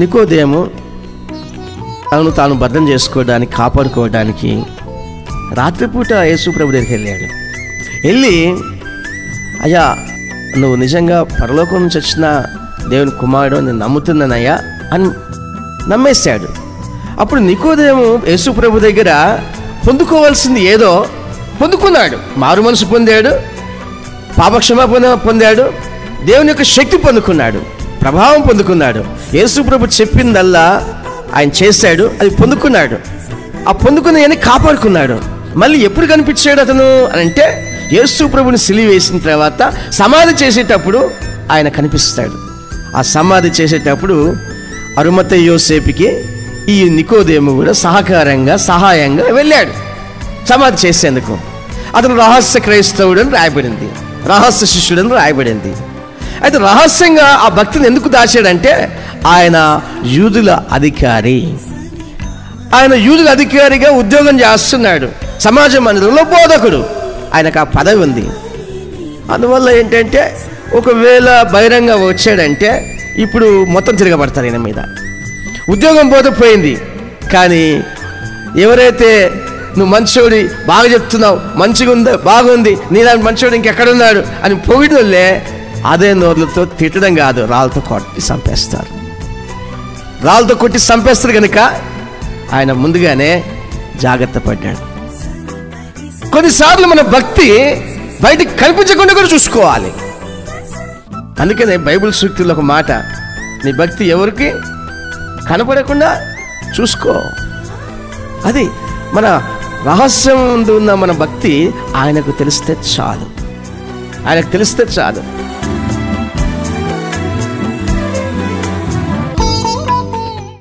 నికోదేము తనను తాను భద్రం చేసుకోవడానికి, కాపాడుకోవడానికి రాత్రిపూట యేసు ప్రభు దగ్గరికి వెళ్ళాడు. వెళ్ళి, అయ్యా నువ్వు నిజంగా పరలోకం నుంచి వచ్చిన దేవుని కుమారుడు నేను నమ్ముతున్నానయ్యా అని నమ్మేశాడు. అప్పుడు నికోదేము యేసు ప్రభు దగ్గర పొందుకోవాల్సింది ఏదో పొందుకున్నాడు. మారు మనసు పొందాడు, పాపక్షమాపణ పొందాడు, దేవుని యొక్క శక్తి పొందుకున్నాడు, ప్రభావం పొందుకున్నాడు. యేసు ప్రభు చెప్పిందల్లా ఆయన చేశాడు, అది పొందుకున్నాడు. ఆ పొందుకున్నవన్నీ కాపాడుకున్నాడు. మళ్ళీ ఎప్పుడు కనిపించాడు అతను అని అంటే, యేసు ప్రభుని సిలువ వేసిన తర్వాత సమాధి చేసేటప్పుడు ఆయన కనిపిస్తాడు. ఆ సమాధి చేసేటప్పుడు అరుమతయి యోసేపుకి ఈ నికోదేము కూడా సహాయంగా వెళ్ళాడు సమాధి చేసేందుకు. అతను రహస్య క్రైస్తవుడు అని రాయబడింది, రహస్య శిష్యుడు అని రాయబడింది. అయితే రహస్యంగా ఆ భక్తిని ఎందుకు దాచాడంటే, ఆయన యూదుల అధికారి. ఆయన యూదుల అధికారిగా ఉద్యోగం చేస్తున్నాడు, సమాజ మందిరంలో బోధకుడు, ఆయనకు ఆ పదవి ఉంది. అందువల్ల ఏంటంటే ఒకవేళ బహిరంగ వచ్చాడంటే ఇప్పుడు మొత్తం తిరగబడతారు ఈయన మీద. ఉద్యోగం పోతే కానీ ఎవరైతే నువ్వు మంచోడి, బాగా చెప్తున్నావు, మంచిగా ఉందా, బాగుంది, నీలాంటి మంచోడు ఇంకెక్కడున్నాడు అని పొగిడోళ్ళే అదే నోర్లతో తిట్టడం కాదు, రాళ్ళతో కొట్టి చంపేస్తారు. రాళ్ళతో కొట్టి చంపేస్తారు కనుక ఆయన ముందుగానే జాగ్రత్త పడ్డాడు. కొన్నిసార్లు మన భక్తి బయటికి కనిపించకుండా కూడా చూసుకోవాలి. అందుకనే బైబిల్ సూక్తుల్లో ఒక మాట, నీ భక్తి ఎవరికి కనపడకుండా చూసుకో. అది మన రహస్యం ఉన్న మన భక్తి ఆయనకు తెలిస్తే చాలు, ఆయనకు తెలిస్తే చాలు.